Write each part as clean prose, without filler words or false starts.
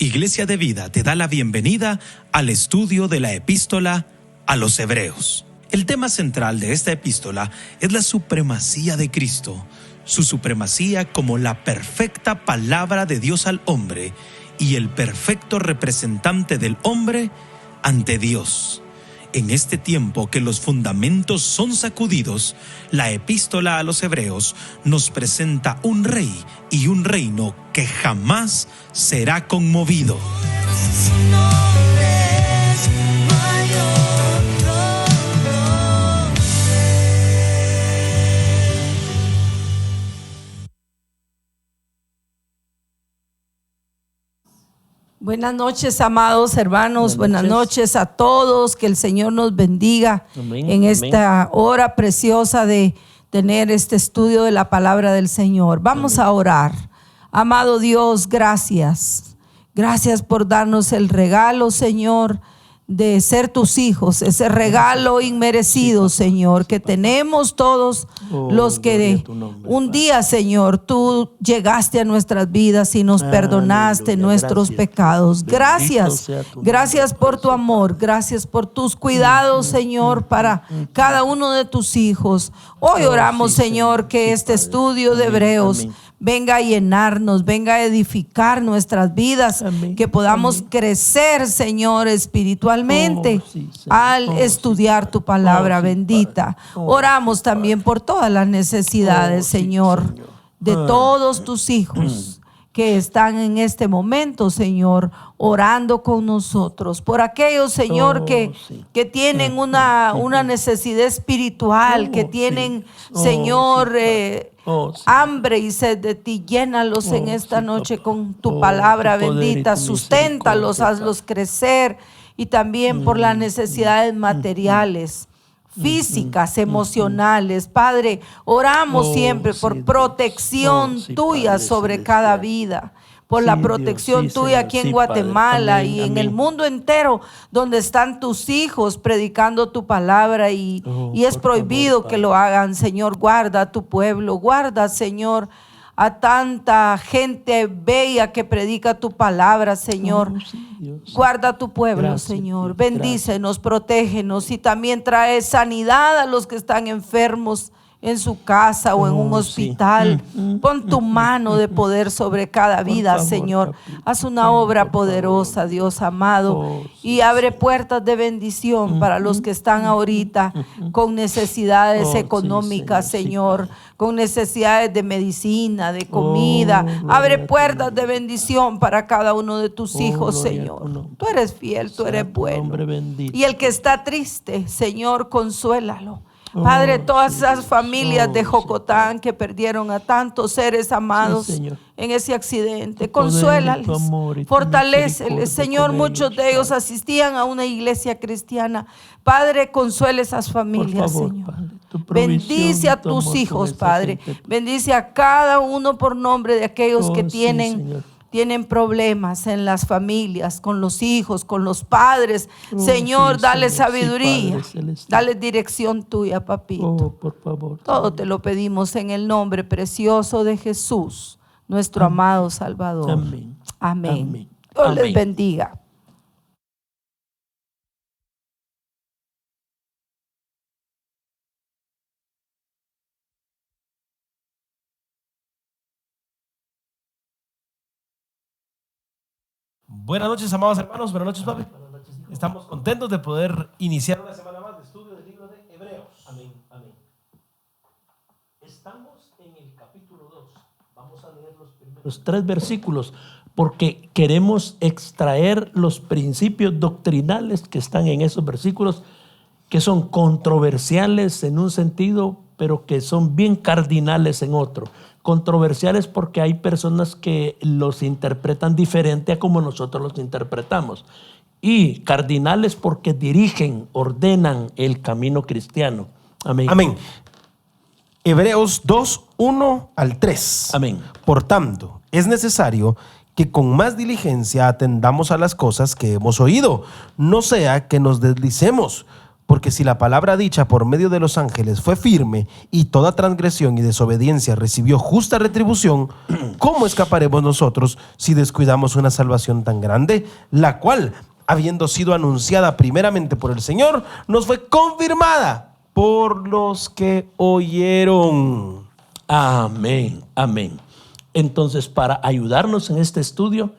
Iglesia de Vida te da la bienvenida al estudio de la epístola a los Hebreos. El tema central de esta epístola es la supremacía de Cristo, su supremacía como la perfecta palabra de Dios al hombre y el perfecto representante del hombre ante Dios. En este tiempo que los fundamentos son sacudidos, la epístola a los Hebreos nos presenta un rey y un reino que jamás será conmovido. Buenas noches, amados hermanos. Buenas noches a todos. Que el Señor nos bendiga en esta hora preciosa de tener este estudio de la palabra del Señor. Vamos a orar. Amado Dios, gracias. Gracias por darnos el regalo, Señor, de ser tus hijos, ese regalo inmerecido, Señor, que tenemos todos los que un día, Señor, tú llegaste a nuestras vidas y nos perdonaste nuestros pecados. Gracias, gracias por tu amor, gracias por tus cuidados, Señor, para cada uno de tus hijos. Hoy oramos, Señor, que este estudio de Hebreos venga a llenarnos, venga a edificar nuestras vidas, que podamos crecer, Señor, espiritualmente al estudiar tu palabra bendita. Oramos también por todas las necesidades, Señor, de todos tus hijos que están en este momento, Señor, orando con nosotros. Por aquellos, Señor, que tienen una necesidad espiritual, que tienen, Señor, hambre y sed de ti. Llénalos en esta noche con tu palabra bendita, susténtalos, hazlos crecer. Y también por las necesidades materiales, físicas, emocionales. Padre, oramos siempre por protección tuya sobre cada vida, por la protección tuya aquí en Guatemala y en el mundo entero, donde están tus hijos predicando tu palabra y es prohibido que lo hagan. Señor, guarda a tu pueblo, guarda, Señor, a tanta gente bella que predica tu palabra, Señor. Guarda a tu pueblo, Señor. Bendícenos, protégenos y también trae sanidad a los que están enfermos en su casa o en un hospital. Pon tu mano de poder sobre cada vida, Señor. Haz una obra poderosa, Dios amado, y abre puertas de bendición para los que están ahorita con necesidades económicas, Señor, con necesidades de medicina, de comida. Abre puertas de bendición para cada uno de tus hijos, Señor. Tú eres fiel, tú eres bueno. Y el que está triste, Señor, consuélalo. Padre, todas esas familias de Jocotán que perdieron a tantos seres amados en ese accidente, consuélales, fortaléceles, Señor. Muchos de ellos asistían a una iglesia cristiana. Padre, consuela esas familias, Señor. Bendice a tus hijos, Padre. Bendice a cada uno por nombre de aquellos que tienen problemas en las familias, con los hijos, con los padres. Señor, dale sabiduría, dale dirección tuya, papito. Por favor. Todo te lo pedimos en el nombre precioso de Jesús, nuestro amado Salvador. Amén. Dios les bendiga. Buenas noches, amados hermanos. Buenas noches, papi. Estamos contentos de poder iniciar una semana más de estudio del libro de Hebreos. Amén. Estamos en el capítulo 2. Vamos a leer los primeros 3 versículos porque queremos extraer los principios doctrinales que están en esos versículos, que son controversiales en un sentido, pero que son bien cardinales en otro. Controversiales porque hay personas que los interpretan diferente a como nosotros los interpretamos. Y cardinales porque dirigen, ordenan el camino cristiano. Amén. Hebreos 2, 1 al 3. Amén. Por tanto, es necesario que con más diligencia atendamos a las cosas que hemos oído, no sea que nos deslicemos. Porque si la palabra dicha por medio de los ángeles fue firme y toda transgresión y desobediencia recibió justa retribución, ¿cómo escaparemos nosotros si descuidamos una salvación tan grande, la cual, habiendo sido anunciada primeramente por el Señor, nos fue confirmada por los que oyeron? Amén, amén. Entonces, para ayudarnos en este estudio,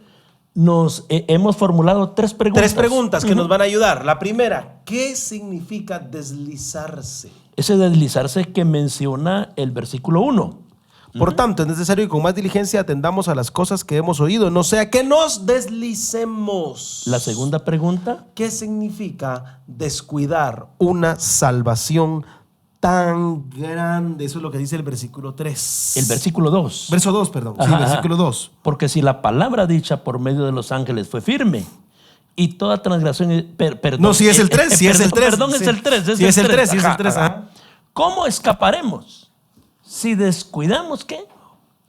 nos hemos formulado tres preguntas. Tres preguntas que nos van a ayudar. La primera, ¿qué significa deslizarse? Ese deslizarse que menciona el versículo 1. Por tanto, es necesario que con más diligencia atendamos a las cosas que hemos oído, no sea que nos deslicemos. La segunda pregunta, ¿qué significa descuidar una salvación tan grande? Eso es lo que dice el versículo 3. el versículo 2. Verso 2, perdón. Ajá, Sí, versículo 2. Porque si la palabra dicha por medio de los ángeles fue firme y toda transgresión... perdón, No, sí es el 3, sí es el 3. Perdón, sí. es el 3. Sí es el 3, sí es el 3. ¿Cómo escaparemos si descuidamos qué?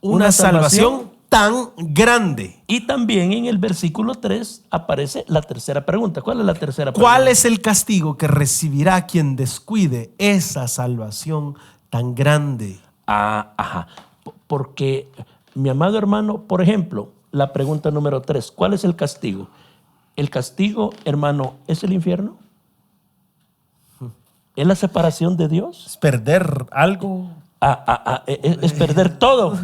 Una salvación tan grande. Y también en el versículo 3 aparece la tercera pregunta. ¿Cuál es la tercera pregunta? ¿Cuál es el castigo que recibirá quien descuide esa salvación tan grande? Ajá. Porque, mi amado hermano, por ejemplo, la pregunta número 3, ¿cuál es el castigo? El castigo, hermano, ¿es el infierno? ¿Es la separación de Dios? ¿Es perder algo? Es perder todo.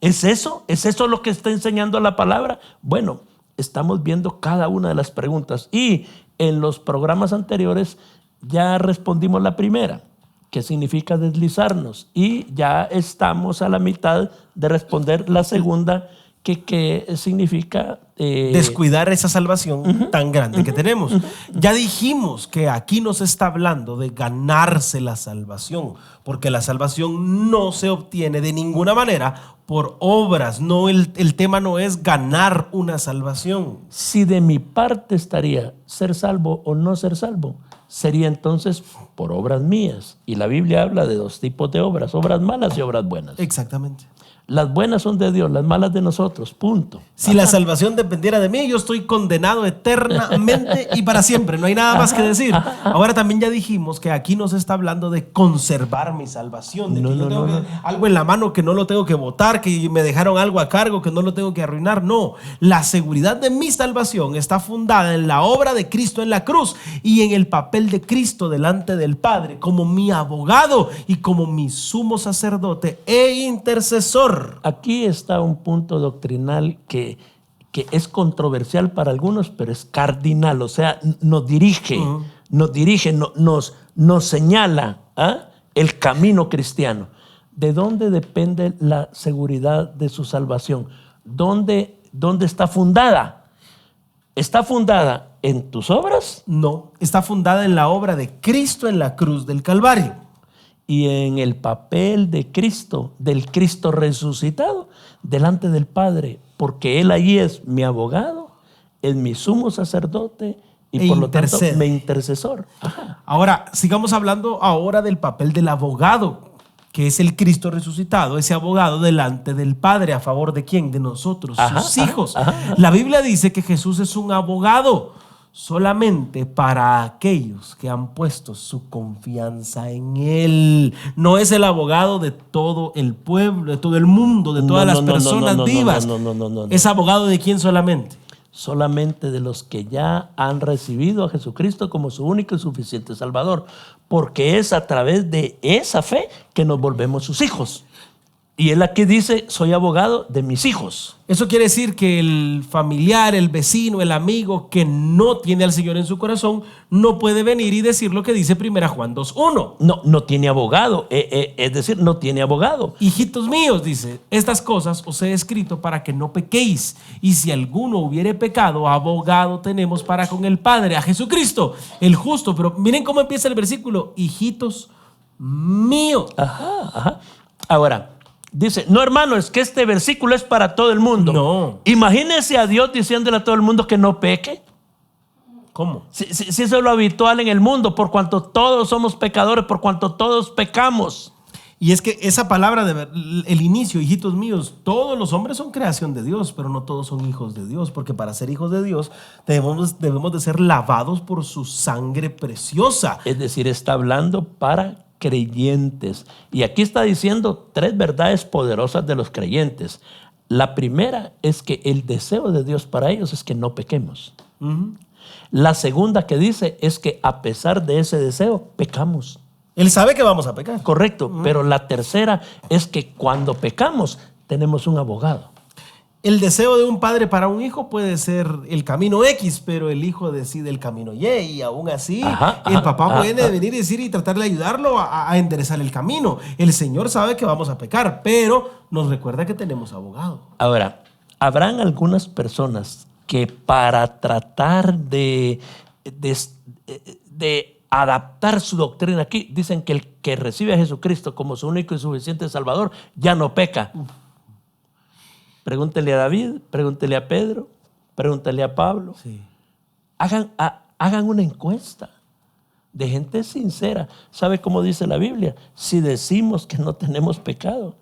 ¿Es eso? ¿Es eso lo que está enseñando la palabra? Bueno, estamos viendo cada una de las preguntas y en los programas anteriores ya respondimos la primera, que significa deslizarnos, y ya estamos a la mitad de responder la segunda, que significa descuidar esa salvación tan grande que tenemos. Ya dijimos que aquí nos está hablando de ganarse la salvación, porque la salvación no se obtiene de ninguna manera por obras. No, el tema no es ganar una salvación. Si de mi parte estaría ser salvo o no ser salvo, sería entonces por obras mías. Y la Biblia habla de dos tipos de obras malas y obras buenas. Exactamente. Las buenas son de Dios, las malas de nosotros, punto. Si la salvación dependiera de mí, yo estoy condenado eternamente y para siempre. No hay nada más que decir. Ahora también ya dijimos que aquí nos está hablando de conservar mi salvación. De que yo tengo algo en la mano que no lo tengo que botar, que me dejaron algo a cargo que no lo tengo que arruinar. No, la seguridad de mi salvación está fundada en la obra de Cristo en la cruz y en el papel de Cristo delante del Padre como mi abogado y como mi sumo sacerdote e intercesor. Aquí está un punto doctrinal que es controversial para algunos, pero es cardinal. O sea, nos dirige, nos señala el camino cristiano. ¿De dónde depende la seguridad de su salvación? ¿Dónde está fundada? ¿Está fundada en tus obras? No, está fundada en la obra de Cristo en la cruz del Calvario. Y en el papel de Cristo, del Cristo resucitado, delante del Padre, porque Él allí es mi abogado, es mi sumo sacerdote y por lo tanto mi intercesor. Ajá. Ahora, sigamos hablando ahora del papel del abogado, que es el Cristo resucitado, ese abogado delante del Padre, ¿a favor de quién? De nosotros, sus hijos. La Biblia dice que Jesús es un abogado solamente para aquellos que han puesto su confianza en Él. No es el abogado de todo el pueblo, de todo el mundo, de todas las personas vivas. No. ¿Es abogado de quién solamente? Solamente de los que ya han recibido a Jesucristo como su único y suficiente Salvador, porque es a través de esa fe que nos volvemos sus hijos. Y él aquí dice, soy abogado de mis hijos. Eso quiere decir que el familiar, el vecino, el amigo que no tiene al Señor en su corazón no puede venir y decir lo que dice 1 Juan 2:1. No tiene abogado, es decir, no tiene abogado. Hijitos míos, dice, estas cosas os he escrito para que no pequéis. Y si alguno hubiere pecado, abogado tenemos para con el Padre, a Jesucristo, el justo. Pero miren cómo empieza el versículo, hijitos míos. Ajá. Ahora, dice, no hermano, es que este versículo es para todo el mundo. No. Imagínense a Dios diciéndole a todo el mundo que no peque. ¿Cómo? Si eso es lo habitual en el mundo, por cuanto todos somos pecadores, por cuanto todos pecamos. Y es que esa palabra, el inicio, hijitos míos, todos los hombres son creación de Dios, pero no todos son hijos de Dios, porque para ser hijos de Dios debemos de ser lavados por su sangre preciosa. Es decir, está hablando para creyentes. Y aquí está diciendo 3 verdades poderosas de los creyentes. La primera es que el deseo de Dios para ellos es que no pequemos. La segunda que dice es que a pesar de ese deseo, pecamos. Él sabe que vamos a pecar. Correcto, pero la tercera es que cuando pecamos tenemos un abogado. El deseo de un padre para un hijo puede ser el camino X, pero el hijo decide el camino Y, y aún así el papá puede venir y decir y tratar de ayudarlo a enderezar el camino. El Señor sabe que vamos a pecar, pero nos recuerda que tenemos abogado. Ahora, habrán algunas personas que para tratar de adaptar su doctrina aquí, dicen que el que recibe a Jesucristo como su único y suficiente Salvador ya no peca. Pregúntele a David, pregúntele a Pedro, pregúntele a Pablo. Sí. Hagan una encuesta de gente sincera. ¿Sabe cómo dice la Biblia? Si decimos que no tenemos pecado,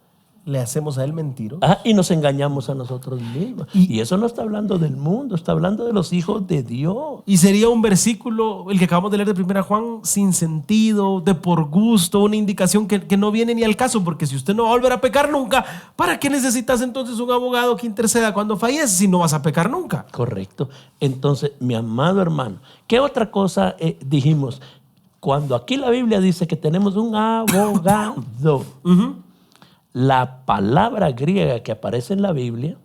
le hacemos a él mentiroso. Y nos engañamos a nosotros mismos. Y eso no está hablando del mundo, está hablando de los hijos de Dios. Y sería un versículo, el que acabamos de leer de 1 Juan, sin sentido, de por gusto, una indicación que no viene ni al caso, porque si usted no va a volver a pecar nunca, ¿para qué necesitas entonces un abogado que interceda cuando fallece si no vas a pecar nunca? Correcto. Entonces, mi amado hermano, ¿qué otra cosa dijimos? Cuando aquí la Biblia dice que tenemos un abogado, la palabra griega que aparece en la Biblia,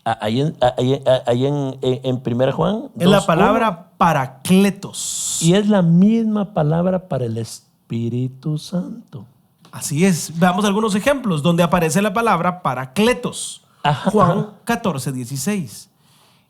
ahí en 1 Juan 2, es la palabra paracletos. Y es la misma palabra para el Espíritu Santo. Así es. Veamos algunos ejemplos donde aparece la palabra paracletos. Juan 14:16.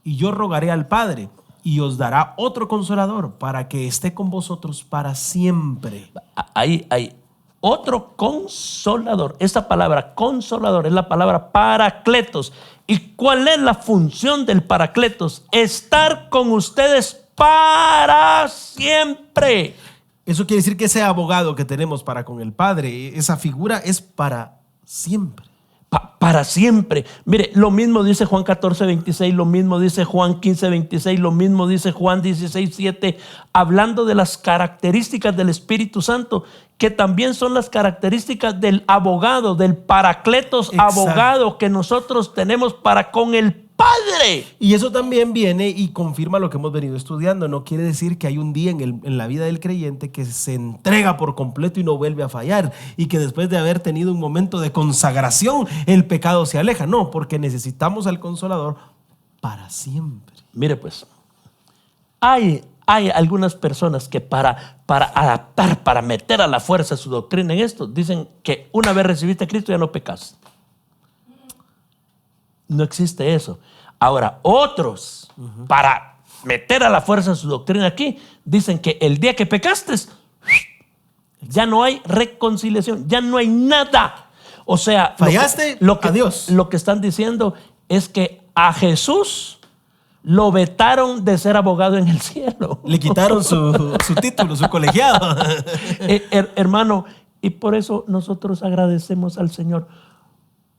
Y yo rogaré al Padre y os dará otro consolador para que esté con vosotros para siempre. Ahí otro consolador. Esta palabra consolador es la palabra paracletos. ¿Y cuál es la función del paracletos? Estar con ustedes para siempre. Eso quiere decir que ese abogado que tenemos para con el Padre, esa figura es para siempre. Para siempre. Mire, lo mismo dice Juan 14:26, lo mismo dice Juan 15:26, lo mismo dice Juan 16:7, hablando de las características del Espíritu Santo, que también son las características del abogado, del paracletos. Exacto. Abogado que nosotros tenemos para con el Padre. Y eso también viene y confirma lo que hemos venido estudiando. No quiere decir que hay un día en la vida del creyente que se entrega por completo y no vuelve a fallar, y que después de haber tenido un momento de consagración el pecado se aleja. No, porque necesitamos al Consolador para siempre. Mire pues, hay algunas personas que para adaptar, para meter a la fuerza su doctrina en esto, dicen que una vez recibiste a Cristo ya no pecas. No existe eso. Ahora, otros, para meter a la fuerza su doctrina aquí, dicen que el día que pecaste, ya no hay reconciliación, ya no hay nada. O sea, fallaste, adiós. Lo que están diciendo es que a Jesús lo vetaron de ser abogado en el cielo. Le quitaron su título, su colegiado. Hermano, y por eso nosotros agradecemos al Señor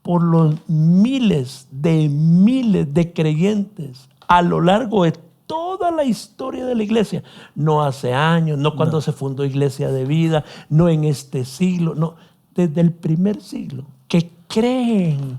por los miles de creyentes a lo largo de toda la historia de la iglesia. No hace años, no cuando se fundó Iglesia de Vida, no en este siglo, no, desde el primer siglo, que creen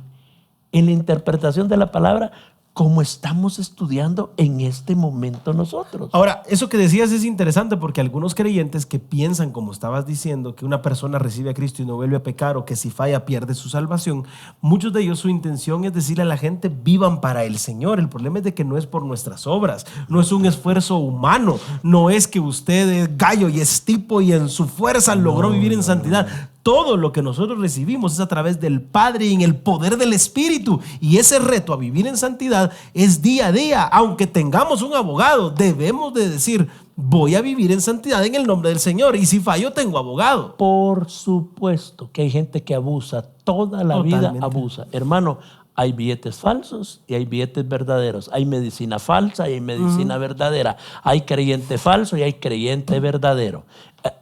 en la interpretación de la palabra como estamos estudiando en este momento nosotros. Ahora, eso que decías es interesante, porque algunos creyentes que piensan, como estabas diciendo, que una persona recibe a Cristo y no vuelve a pecar, o que si falla pierde su salvación, muchos de ellos su intención es decirle a la gente: vivan para el Señor. El problema es de que no es por nuestras obras, no es un esfuerzo humano, no es que usted es gallo y es tipo y en su fuerza logró vivir en santidad. Todo lo que nosotros recibimos es a través del Padre y en el poder del Espíritu. Y ese reto a vivir en santidad es día a día. Aunque tengamos un abogado, debemos de decir: voy a vivir en santidad en el nombre del Señor. Y si fallo, tengo abogado. Por supuesto que hay gente que abusa, toda la vida abusa. Hermano, Hay billetes falsos y hay billetes verdaderos. Hay medicina falsa y hay medicina verdadera. Hay creyente falso y hay creyente verdadero.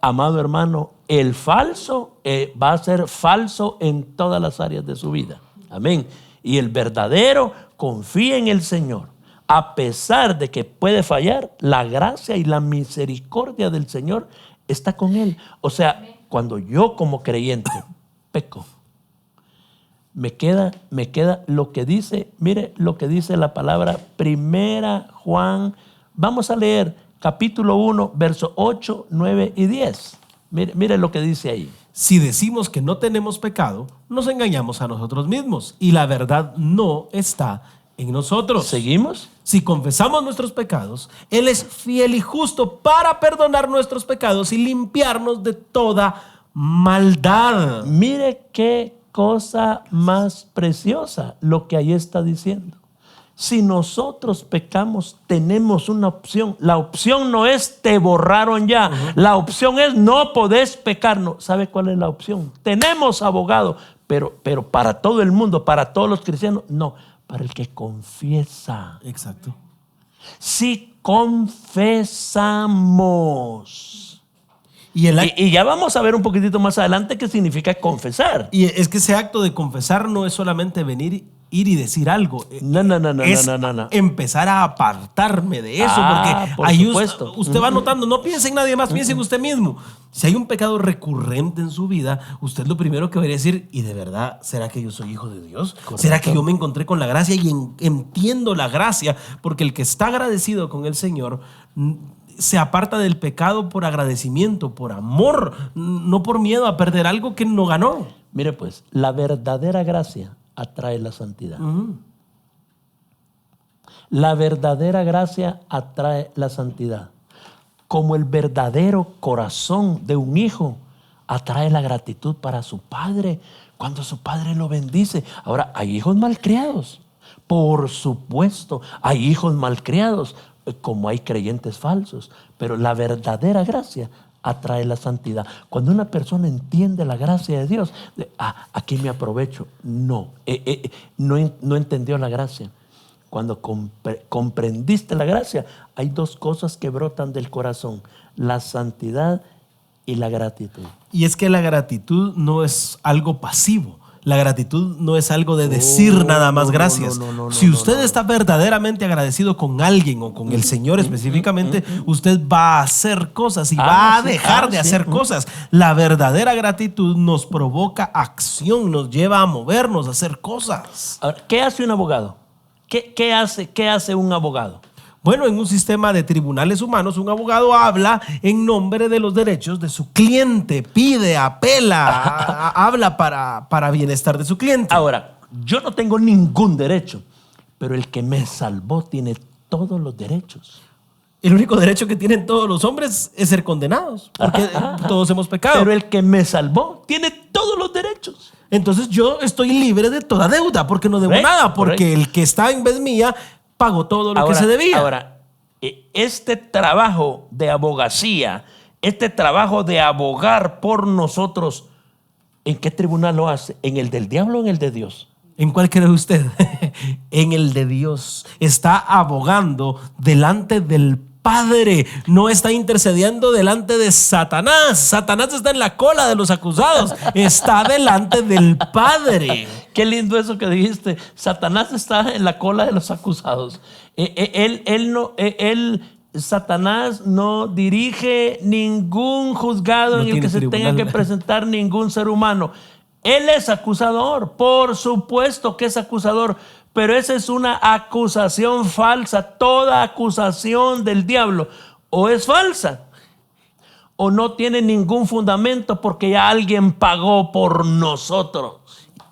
Amado hermano, el falso va a ser falso en todas las áreas de su vida. Amén. Y el verdadero confía en el Señor. A pesar de que puede fallar, la gracia y la misericordia del Señor está con él. O sea, cuando yo como creyente peco, me queda lo que dice, mire lo que dice la palabra Primera Juan. Vamos a leer capítulo 1, versos 8, 9 y 10. Mire lo que dice ahí. Si decimos que no tenemos pecado, nos engañamos a nosotros mismos y la verdad no está en nosotros. ¿Seguimos? Si confesamos nuestros pecados, Él es fiel y justo para perdonar nuestros pecados y limpiarnos de toda maldad. Mire qué cosa más preciosa lo que ahí está diciendo. Si nosotros pecamos, tenemos una opción. La opción no es te borraron ya. La opción es no podés pecar. No, ¿sabe cuál es la opción? Tenemos abogado, pero para todo el mundo, para todos los cristianos, no. Para el que confiesa. Exacto. Si confesamos. Y ya vamos a ver un poquitito más adelante qué significa confesar. Y es que ese acto de confesar no es solamente ir y decir algo. No. Empezar a apartarme de eso. Porque por ahí supuesto. usted va notando, no piense en nadie más, piense en usted mismo. Si hay un pecado recurrente en su vida, usted lo primero que debería decir, ¿y de verdad será que yo soy hijo de Dios? Correcto. ¿Será que yo me encontré con la gracia y entiendo la gracia? Porque el que está agradecido con el Señor se aparta del pecado por agradecimiento, por amor, no por miedo a perder algo que no ganó. Mire pues, la verdadera gracia atrae la santidad. La verdadera gracia atrae la santidad. Como el verdadero corazón de un hijo atrae la gratitud para su padre cuando su padre lo bendice. Ahora, hay hijos malcriados. Por supuesto, hay hijos malcriados, como hay creyentes falsos. Pero la verdadera gracia atrae la santidad. Cuando una persona entiende la gracia de Dios, aquí me aprovecho. No entendió la gracia. Cuando comprendiste la gracia, hay dos cosas que brotan del corazón: la santidad y la gratitud. Y es que la gratitud no es algo pasivo. La gratitud no es algo de decir nada más gracias. Si usted está verdaderamente agradecido con alguien o con el Señor específicamente, usted va a hacer cosas y va a dejar de hacer cosas. La verdadera gratitud nos provoca acción, nos lleva a movernos, a hacer cosas. Ahora, ¿qué hace un abogado? ¿Qué hace un abogado? Bueno, en un sistema de tribunales humanos, un abogado habla en nombre de los derechos de su cliente, pide, apela, habla para bienestar de su cliente. Ahora, yo no tengo ningún derecho, pero el que me salvó tiene todos los derechos. El único derecho que tienen todos los hombres es ser condenados, porque todos hemos pecado. Pero el que me salvó tiene todos los derechos. Entonces yo estoy libre de toda deuda, porque no debo nada, porque el que está en vez mía pagó todo lo que se debía. Ahora, este trabajo de abogacía, este trabajo de abogar por nosotros, ¿en qué tribunal lo hace? ¿En el del diablo o en el de Dios? ¿En cuál cree usted? En el de Dios. Está abogando delante del Padre, no está intercediendo delante de Satanás. Satanás está en la cola de los acusados, está delante del Padre. Qué lindo eso que dijiste. Satanás está en la cola de los acusados. Satanás no dirige ningún juzgado en el que se tenga que presentar ningún ser humano. Él es acusador, por supuesto que es acusador. Pero esa es una acusación falsa. Toda acusación del diablo o es falsa o no tiene ningún fundamento, porque ya alguien pagó por nosotros.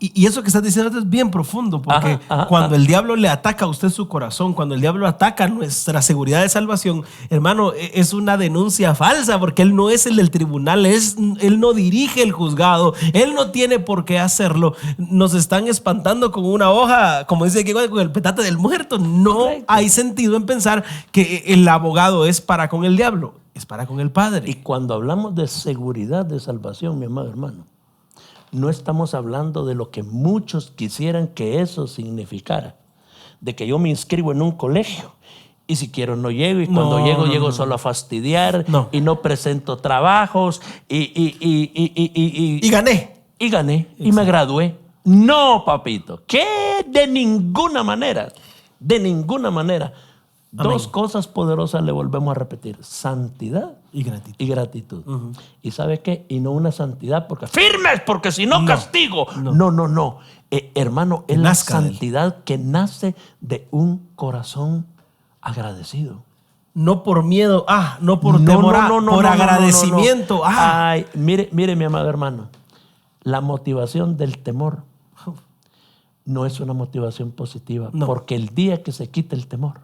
Y eso que estás diciendo es bien profundo, porque cuando el diablo le ataca a usted su corazón, cuando el diablo ataca nuestra seguridad de salvación, hermano, es una denuncia falsa, porque él no es el del tribunal, él no dirige el juzgado, él no tiene por qué hacerlo. Nos están espantando con una hoja, como dice aquí, con el petate del muerto. No hay sentido en pensar que el abogado es para con el diablo, es para con el Padre. Y cuando hablamos de seguridad de salvación, mi amado hermano, no estamos hablando de lo que muchos quisieran que eso significara. De que yo me inscribo en un colegio y si quiero no llego, y cuando llego solo a fastidiar y no presento trabajos y gané. Y gané. Exacto. Y me gradué. No, papito. ¿Qué? De ninguna manera. De ninguna manera. Amén. Dos cosas poderosas le volvemos a repetir: santidad y gratitud. Uh-huh. ¿Y sabe qué? Y no una santidad porque firmes, porque si no castigo. No. Hermano, es la santidad que nace de un corazón agradecido. No por miedo, no por temor, por agradecimiento. Ay, mire, mi amado hermano, la motivación del temor no es una motivación positiva, porque el día que se quite el temor.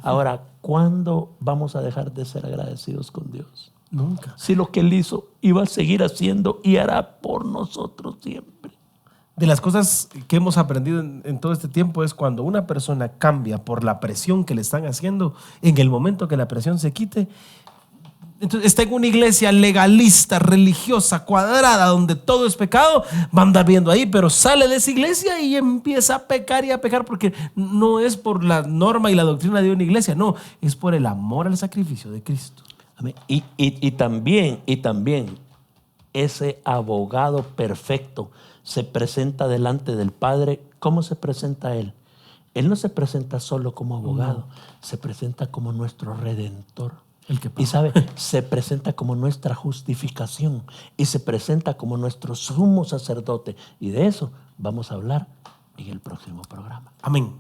Ahora, ¿cuándo vamos a dejar de ser agradecidos con Dios? Nunca. Si lo que Él hizo iba a seguir haciendo y hará por nosotros siempre. De las cosas que hemos aprendido en todo este tiempo es cuando una persona cambia por la presión que le están haciendo, en el momento que la presión se quite, entonces está en una iglesia legalista, religiosa, cuadrada, donde todo es pecado, va a andar viendo ahí, pero sale de esa iglesia y empieza a pecar porque no es por la norma y la doctrina de una iglesia, no, es por el amor al sacrificio de Cristo. Amén. Y también ese abogado perfecto se presenta delante del Padre. ¿Cómo se presenta Él? Él no se presenta solo como abogado, se presenta como nuestro Redentor. Y sabe, se presenta como nuestra justificación y se presenta como nuestro sumo sacerdote. Y de eso vamos a hablar en el próximo programa. Amén.